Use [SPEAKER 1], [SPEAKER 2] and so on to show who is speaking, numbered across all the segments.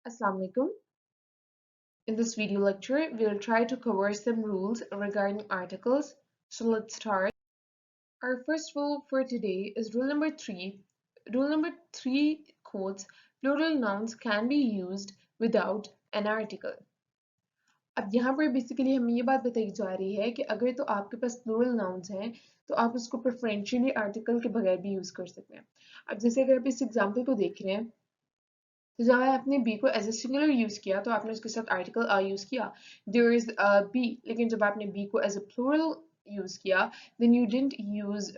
[SPEAKER 1] Assalamu alaikum. In this video lecture, we'll try to cover some rules regarding articles. So let's start. Our first rule for today is rule number 3. Rule number 3 quotes plural nouns can be used without an article. अब यहाँ पर basically हमें ये बात बताई जा रही है कि अगर तो आपके पास प्लूरल नाउन्स हैं तो आप उसको प्रेफरेंशियली आर्टिकल के बगैर भी यूज कर सकते हैं। अब जैसे अगर आप इस एग्जांपल को देख रहे हैं तो जब आपने बी को एज ए सिंगुलर यूज किया तो आपने उसके साथ आर्टिकल आ यूज किया, देयर इज बी। लेकिन जब आपने बी को एज ए प्लूरल यूज किया then you didn't use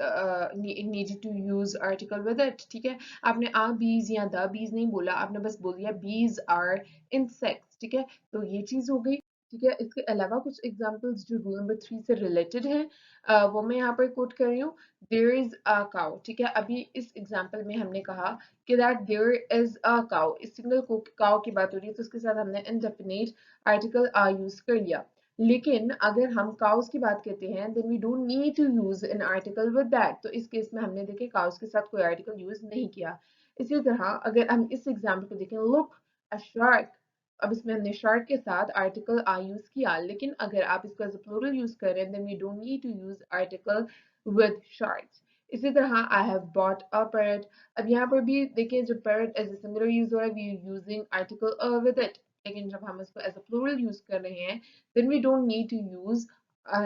[SPEAKER 1] needed to use article with it. ठीक है, आपने आ बीज या द बीज नहीं बोला, आपने बस बोल दिया बीज आर इंसेक्ट्स। ठीक है, तो ये चीज हो गई। ठीक है, इसके अलावा कुछ एग्जांपल्स जो रूल नंबर 3 से रिलेटेड हैं वो मैं यहाँ पर कोट कर रही हूँ। There is a cow. ठीक है, अभी इस एग्जांपल में हमने कहा कि that there is a cow, इस सिंगल काउ की बात हो रही है तो उसके साथ हमने इंडेफिनिट आर्टिकल आ यूज कर लिया। लेकिन अगर हम काउस की बात करते हैं then we don't need to use an article with that. तो इस केस में हमने देखे काउस के साथ कोई आर्टिकल यूज नहीं किया। इसी तरह अगर हम इस एग्जाम्पल को देखें, लुक अ शार्क, अब इसमें हमने शार्क के साथ आर्टिकल आ यूज किया। लेकिन अगर आप इसको एज अ प्लूरल यूज कर रहे हैं then we don't need to use article with sharks. इसी तरह I have bought a parrot. अब यहाँ पर भी देखिए जब parrot as a singular use हो रहा है we using article with it. लेकिन जब हम इसको एज अ प्लूरल यूज कर रहे हैं then we don't need to use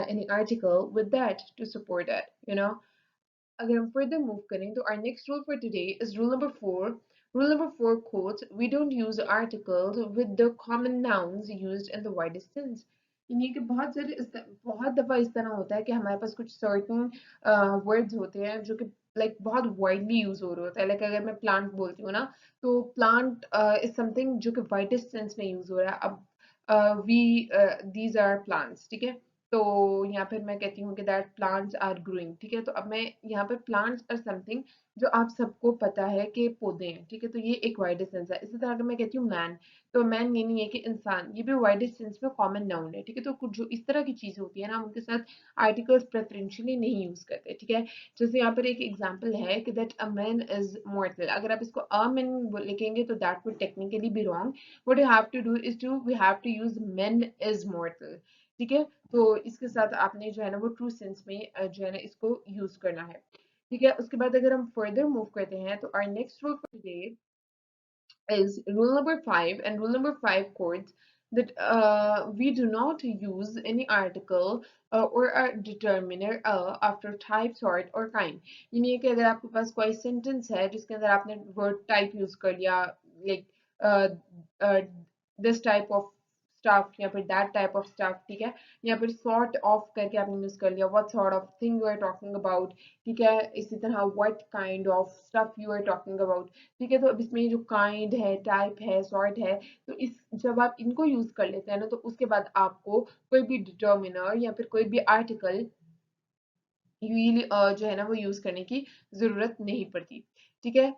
[SPEAKER 1] any article with that to support it, you know. अगर हम further move करें तो our next rule for today is rule number 4. Rule number 4 quotes, we don't use articles with the common nouns used in the widest sense. यानी कि बहुत दफ़ा इस तरह होता है कि हमारे पास कुछ certain words होते हैं जो कि like बहुत widely use हो रहे होते हैं। like अगर मैं plant बोलती हूँ ना तो plant is something जो कि widest sense में use हो रहा है। अब these are plants। ठीक है, तो यहाँ पर मैं कहती हूँ कि दैट प्लांट्स आर ग्रोइंग। ठीक है, तो अब मैं यहाँ पर प्लांट्स आर समथिंग जो आप सबको पता है कि पौधे हैं। ठीक है, तो ये एक वाइडेस्ट सेंस है। इसी तरह अगर मैं कहती हूँ मैन, तो मैन ये नहीं है कि इंसान, ये भी वाइडेस्ट सेंस में कॉमन नाउन है। ठीक है, तो कुछ जो इस तरह की चीजें होती है ना उनके साथ आर्टिकल्स प्रेफरेंशियली नहीं यूज करते। ठीक है, जैसे यहाँ पर एक एग्जाम्पल है कि that a man is mortal. अगर आप इसको अ मैन लिखेंगे तो that would technically be wrong. What you have to do is to we have to use man is mortal. ठीक है, तो इसके साथ आपने जो है ना वो ट्रू सेंस में जो है ना इसको यूज करना है। ठीक है, उसके बाद अगर हम फर्दर मूव करते हैं तो our next rule for today is rule number 5, and rule number 5 quotes that we do not use any article or a determiner after type, sort or kind. यानी कि अगर आपके पास कोई सेंटेंस है जिसके अंदर आपने वर्ड टाइप यूज कर लिया, like this type of stuff या फिर दैट टाइप ऑफ स्टफ। ठीक है, या फिर सॉर्ट ऑफ करके आपने यूज कर लिया, what sort of thing you are talking about. ठीक है, इसी तरह what kind of stuff you are talking about. ठीक है, तो अब इसमें जो काइंड है, टाइप है, सॉर्ट है, तो इस जब आप इनको यूज कर लेते हैं ना तो उसके बाद आपको कोई भी डिटर्मिनर या फिर कोई भी आर्टिकल यूजली जो है ना वो यूज करने की जरूरत नहीं पड़ती। ठीक है,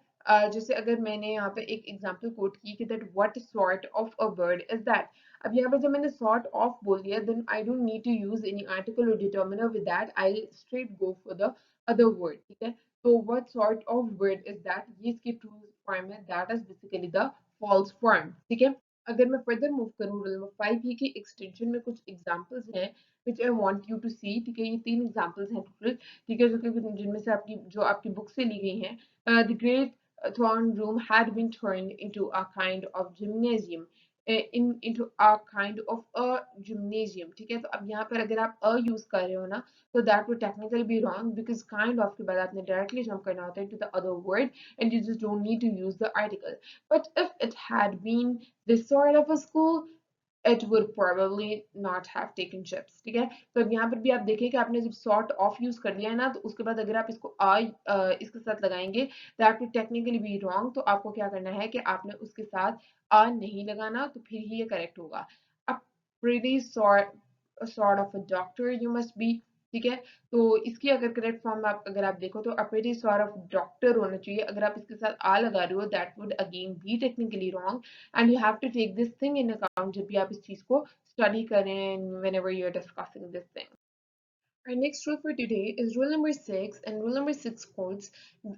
[SPEAKER 1] जैसे अगर मैंने यहाँ पे एक एग्जांपल कोट की कि that what sort of a bird is that. अब यहाँ पे जब मैंने सॉर्ट ऑफ बोल दिया then I don't need to use any article और determiner with that, I straight go for the other word. ठीक है, तो what sort of bird is that, ये इसकी ट्रू फॉर्म है, that is basically the false form. ठीक है, अगर मैं फर्दर मूव करूँ रूल नंबर 5 ही की एक्सटेंशन में कुछ एग्जांपल्स हैं which I want you to see। ठीक है, ये 3 एग्जांपल्स हैं टोटल। ठीक है, जो कि जिनमें से आपकी बुक से ली गई हैं। The great throne room had been turned into a kind of gymnasium, into a kind of a gymnasium। ठीक है, तो अब यहाँ पर अगर आप a यूज कर रहे हो ना तो that would technically be wrong because kind of के बाद आपने directly jump करना होता है to the other word and you just don't need to use the article। But if it had been this sort of a school it would probably not have taken chips। ठीक है, तो अब यहाँ पर भी आप देखें कि आपने जब sort of यूज कर लिया है ना तो उसके बाद अगर आप इसको इसके साथ लगाएंगे that would technically be wrong। तो आपको क्या करना है कि आपने उसके साथ नहीं लगाना, तो फिर ही ये करेक्ट होगा। a pretty sort of a doctor you must be। ठीक है, तो इसकी अगर करेक्ट फॉर्म आप अगर आप देखो तो a pretty sort of doctor होना चाहिए। अगर आप इसके साथ लगा रहे हो that would again be technically wrong and you have to take this thing in account जब भी आप इस चीज को स्टडी करें whenever you're discussing this thing। Our next rule for today is rule number 6, and rule number 6 quotes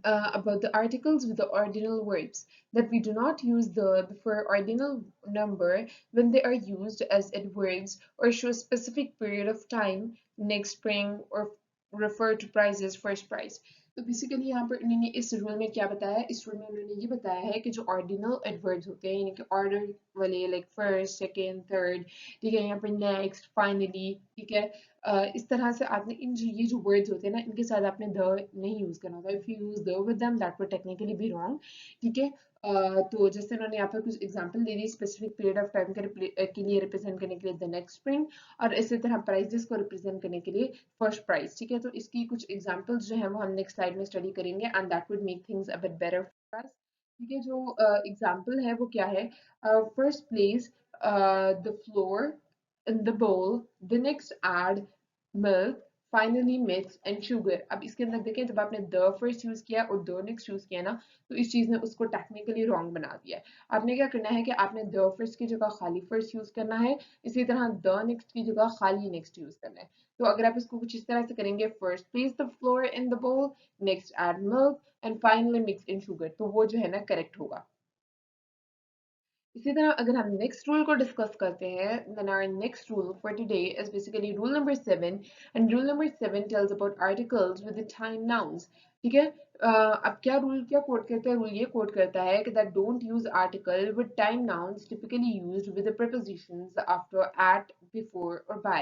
[SPEAKER 1] about the articles with the ordinal verbs, that we do not use the before ordinal number when they are used as adverbs or show a specific period of time, next spring, or refer to prices, first price. तो basically यहाँ पर इन्होंने इस rule में क्या बताया है, इस रूल में उन्होंने ये बताया है कि जो ऑर्डिनल एडवर्ब्स होते हैं यानी कि ऑर्डर वाले लाइक फर्स्ट सेकेंड थर्ड, ठीक है, यहाँ पर नेक्स्ट फाइनली, ठीक है, इस तरह से आपने ये जो वर्ड्स होते हैं ना, इनके साथ आपने द नहीं यूज करना होता। If you use the with them that would technically be wrong, ठीक है। तो जैसे उन्होंने यहाँ पर कुछ example they the specific period of time के लिए रिप्रेजेंट करने के लिए द नेक्स्ट स्प्रिंग, और इसी तरह प्राइजेस को रिप्रेजेंट करने के लिए फर्स्ट प्राइस, ठीक है। तो इसकी कुछ एग्जांपल्स जो है वो हम नेक्स्ट स्लाइड में स्टडी करेंगे and that would make things a bit better for us, ठीक है। जो एग्जांपल है वो क्या है, first place the floor in the bowl, the next add milk, finally mix and sugar। अब इसके अंदर देखें, जब आपने the first यूज किया और the next यूज किया ना, तो इस चीज ने उसको टेक्निकली रॉन्ग बना दिया है। आपने क्या करना है कि आपने the first की जगह खाली first यूज करना है, इसी तरह the next की जगह खाली next यूज करना है। तो अगर आप इसको कुछ इस तरह से करेंगे, first place the flour in the bowl, next add milk and finally mix in sugar, तो वो जो है ना करेक्ट होगा। इसी तरह अगर हम नेक्स्ट रूल को डिस्कस करते हैं, then our next rule for today is basically rule number 7, and rule number 7 tells about articles with the time nouns, ठीक है। अब क्या कोड करता है, रूल ये कोड करता है कि that don't use article with time nouns typically used with the prepositions after, at, before or by,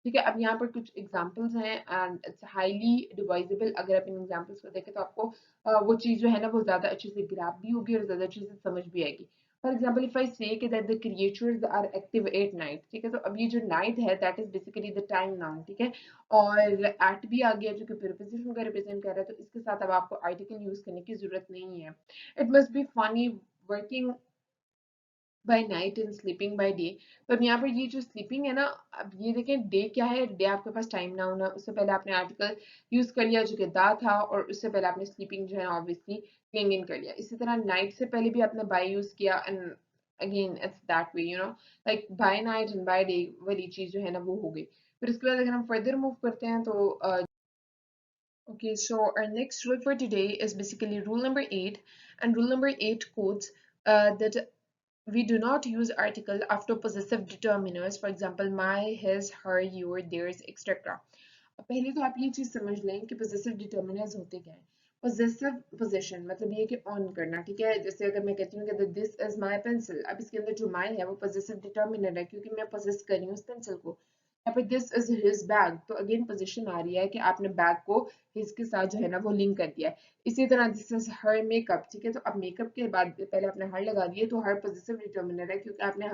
[SPEAKER 1] ठीक है। अब यहाँ पर कुछ एग्जांपल्स हैं एंड इट्स हाईली डिवाइजेबल। अगर आप इन एग्जांपल्स को देखें तो आपको वो चीज़ जो है ना वो ज़्यादा अच्छे से ग्रैब भी होगी और ज़्यादा अच्छे से समझ भी आएगी। For example if I say that the creatures are active at night, ठीक है, तो अब ये जो नाइट है that is basically the time noun, ठीक है। और एट भी आ गया जो कि प्रीपोजिशन को रिप्रेजेंट कर रहा है, तो इसके साथ अब आपको आर्टिकल यूज करने की जरूरत नहीं है। It must be funny working bye night and sleeping by day. तो अब यहाँ पर ये जो स्लीपिंग है ना, अब ये देखें डे क्या है, डे आपके पास टाइम नाउन है, उससे पहले आपने आर्टिकल यूज कर लिया जो कि दा था, और उससे पहले आपने स्लीपिंग जो है ऑब्वियसली लिंग इन कर लिया। इसी तरह नाइट से पहले भी आपने बाय यूज किया and again it's that way, you know, like by night and by day वाली चीज जो है ना वो हो गई। फिर उसके बाद अगर हम फर्दर मूव करते हैं तो okay, so our next rule for today is basically rule number 8, and rule number 8 quotes that we do not use article after possessive determiners, for example my, his, her, your, theirs, etc। पहले तो आप ये चीज समझ लें कि possessive determiners होते क्या हैं। possessive possession मतलब ये कि ऑन करना, ठीक है। जैसे अगर मैं कहती हूँ कि this is my pencil, अब इसके अंदर जो my है वो possessive determiner है क्योंकि मैं possess कर रही हूँ उस पेंसिल को। यहाँ पे दिस इज हिज बैग, तो अगेन पोजीशन आ रही है कि आपने बैग को हिज के साथ जो है ना वो लिंक कर दिया है। इसी तरह दिस इज हर मेकअप, ठीक है, तो अब मेकअप के बाद पहले आपने हर लगा दिए, तो हर पॉजिटिव डिटर्मिनर है क्योंकि आपने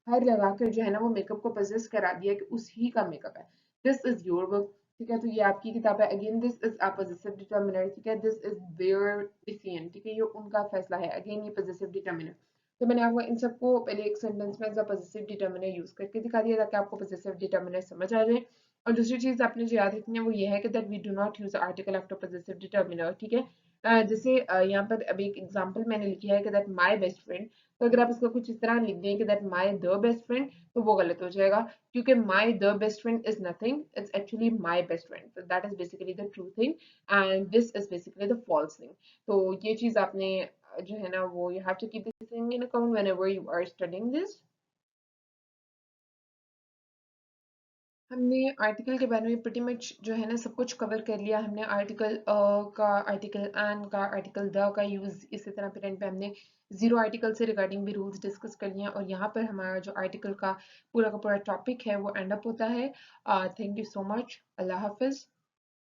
[SPEAKER 1] हर लगाकर जो है ना वो मेकअप को पोजेस करा दिया कि उसी का मेकअप है। दिस इज योर वर्क, ठीक है, तो ये आपकी किताब है। Again this is a positive determiner, ठीक है, दिस इज देयर डिसीजन, ठीक है, ये उनका फैसला है। अगेन ये पॉजिटिव डिटर्मिनर। तो मैंने आपको इन सबको पहले एक सेंटेंस में as a positive determiner use करके दिखा दिया ताकि आपको पॉजिटिव डिटर्मिनर समझ आ जाए। और दूसरी चीज आपने जो याद रखनी है वो ये है कि that we do not use article after positive determiner, ठीक है। जैसे यहाँ पर अभी एक एग्जांपल मैंने लिखी है कि दैट माय बेस्ट फ्रेंड, तो अगर आप इसको कुछ इस तरह लिख दें कि that my the best friend, तो वो गलत हो जाएगा क्योंकि my the best friend is nothing, it's actually my best friend, तो that is basically the true thing and this is basically the false thing. तो ये चीज आपने जो है ना वो you have to keep this thing in account whenever you are studying this। हमने आर्टिकल के बारे में pretty much जो है ना सब कुछ कवर कर लिया। हमने आर्टिकल का, आर्टिकल एन का, आर्टिकल द का यूज, इसी तरह फिर एंड पे हमने जीरो आर्टिकल से रिगार्डिंग भी रूल्स डिस्कस कर लिए, और यहाँ पर हमारा जो आर्टिकल का पूरा टॉपिक है वो एंड अप होता है। Thank you so much. Allah Hafiz.